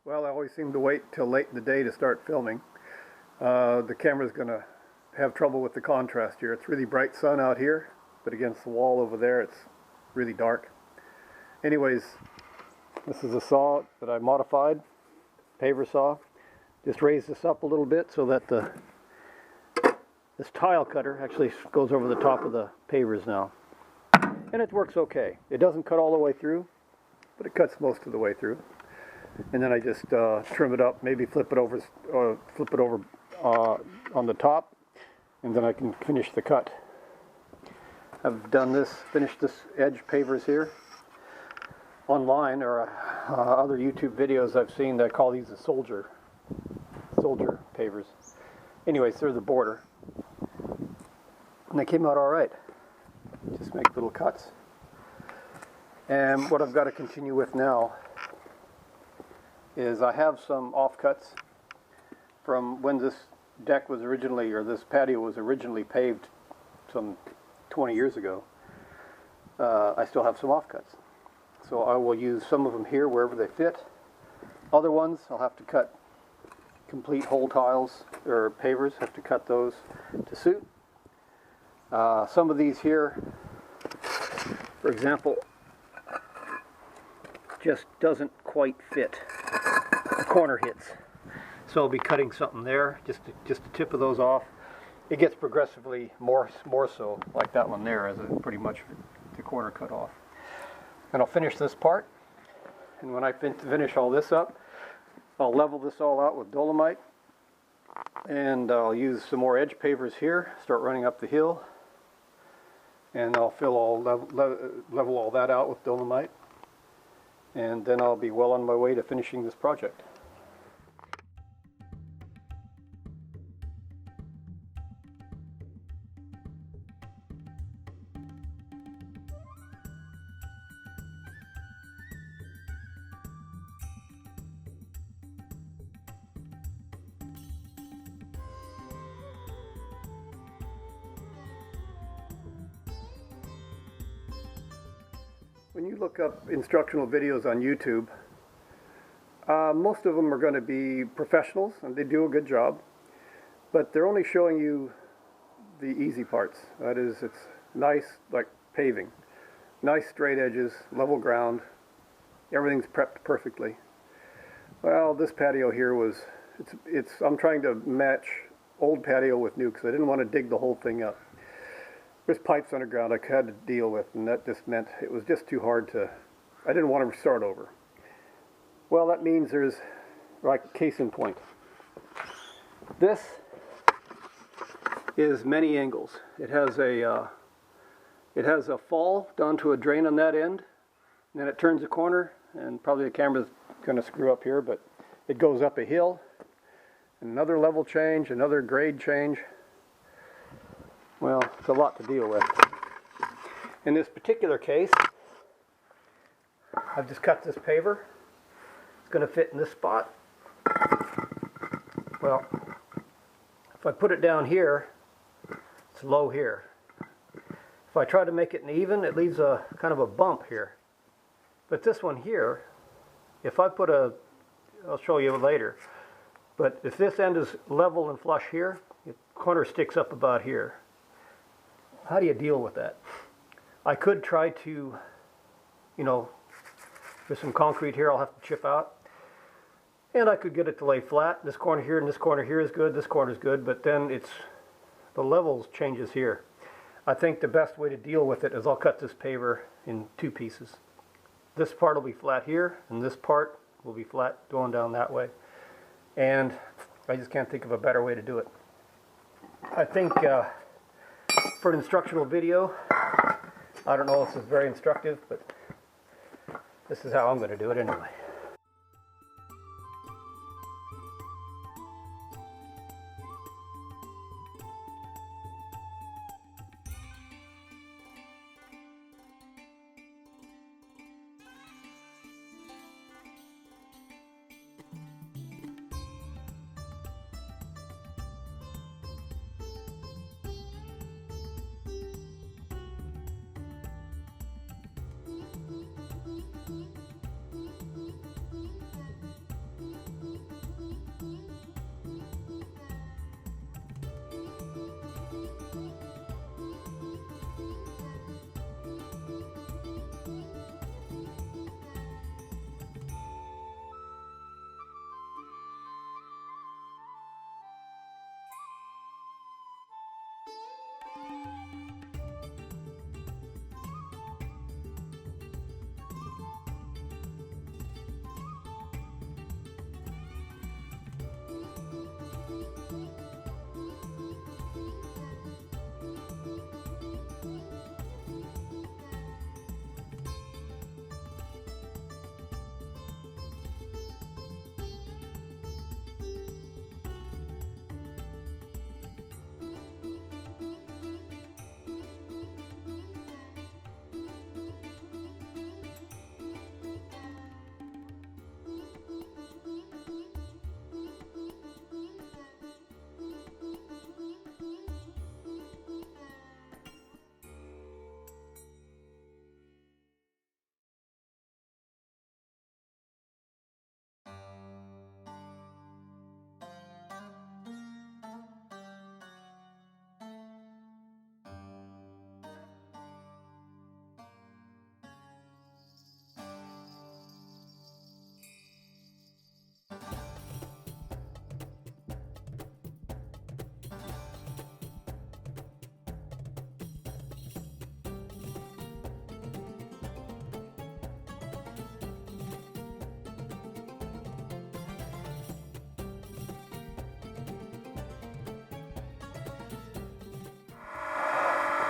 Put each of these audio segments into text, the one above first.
Well, I always seem to wait till late in the day to start filming. The camera's going to have trouble with the contrast here. It's really bright sun out here, but against the wall over there it's really dark. Anyways, this is a saw that I modified, paver saw. Just raised this up a little bit so that this tile cutter actually goes over the top of the pavers now. And it works okay. It doesn't cut all the way through, but it cuts most of the way through. And then I just trim it up, maybe flip it over on the top, and then I can finish the cut. I've done this, finished this edge pavers here. Online or other YouTube videos I've seen that call these the soldier pavers. Anyways, they're the border. And they came out alright. Just make little cuts. And what I've got to continue with now is I have some offcuts from when this deck was originally, or this patio was originally paved some 20 years ago. I still have some offcuts. So I will use some of them here wherever they fit. Other ones I'll have to cut complete whole tiles or pavers, have to cut those to suit. Some of these here, for example, just doesn't quite fit. The corner hits. So I'll be cutting something there, just the tip of those off. It gets progressively more so, like that one there, as it pretty much the corner cut off. And I'll finish this part, and when I finish all this up, I'll level this all out with dolomite, and I'll use some more edge pavers here, start running up the hill, and I'll level all that out with dolomite, and then I'll be well on my way to finishing this project. When you look up instructional videos on YouTube, most of them are going to be professionals, and they do a good job, but they're only showing you the easy parts. That is, it's nice, like paving. Nice straight edges, level ground, everything's prepped perfectly. Well, this patio here was, I'm trying to match old patio with new because I didn't want to dig the whole thing up. There's pipes underground I had to deal with, and that just meant it was just too hard to, I didn't want to start over. Well, that means there's, like, case in point. This is many angles. It has a fall down to a drain on that end, and then it turns a corner, and probably the camera's going to screw up here, but it goes up a hill, another level change, another grade change. Well, it's a lot to deal with. In this particular case, I've just cut this paver. It's going to fit in this spot. Well, if I put it down here, it's low here. If I try to make it an even, it leaves a kind of a bump here. But this one here, if I put I'll show you later, but if this end is level and flush here, the corner sticks up about here. How do you deal with that? I could try to, there's some concrete here I'll have to chip out. And I could get it to lay flat. This corner here and this corner here is good, this corner is good, but then the levels changes here. I think the best way to deal with it is I'll cut this paver in two pieces. This part will be flat here, and this part will be flat going down that way. And I just can't think of a better way to do it. I think for an instructional video, I don't know if this is very instructive, but this is how I'm going to do it anyway.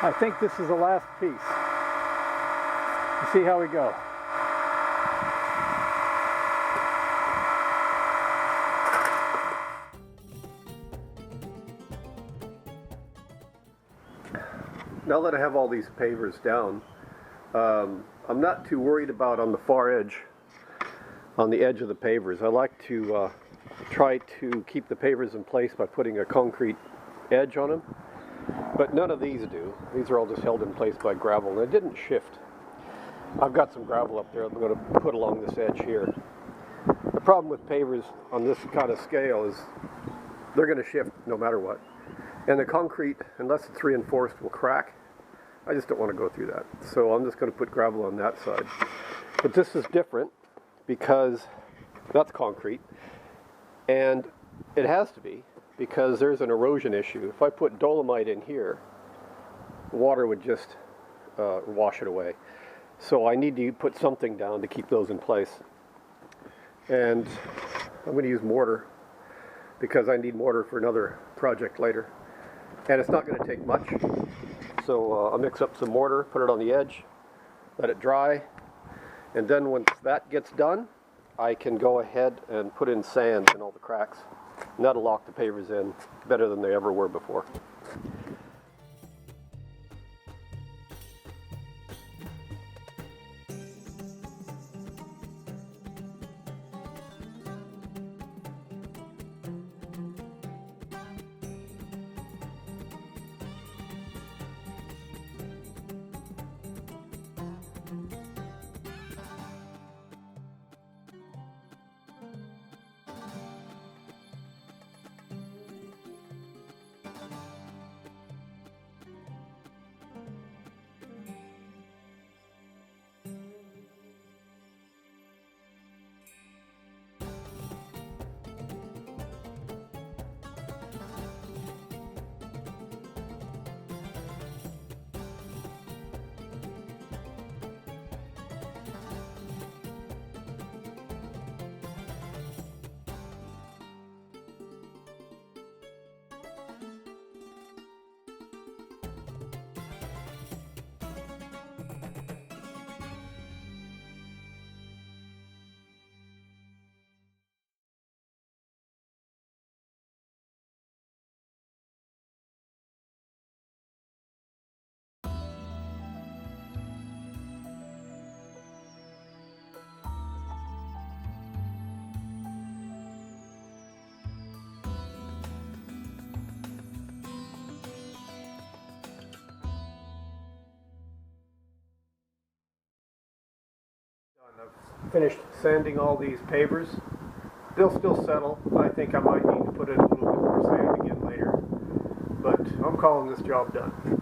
I think this is the last piece. You see how we go. Now that I have all these pavers down, I'm not too worried about on the far edge, on the edge of the pavers. I like to try to keep the pavers in place by putting a concrete edge on them, but none of these do. These are all just held in place by gravel, and it didn't shift. I've got some gravel up there I'm going to put along this edge here. The problem with pavers on this kind of scale is they're going to shift no matter what. And the concrete, unless it's reinforced, will crack. I just don't want to go through that. So I'm just going to put gravel on that side. But this is different because that's concrete. And it has to be because there's an erosion issue. If I put dolomite in here, water would just wash it away. So I need to put something down to keep those in place. And I'm going to use mortar because I need mortar for another project later. And it's not going to take much. So I'll mix up some mortar, put it on the edge, let it dry, and then once that gets done, I can go ahead and put in sand in all the cracks. And that'll lock the pavers in better than they ever were before. I've finished sanding all these pavers. They'll still settle. I think I might need to put in a little bit more sand again later. But I'm calling this job done.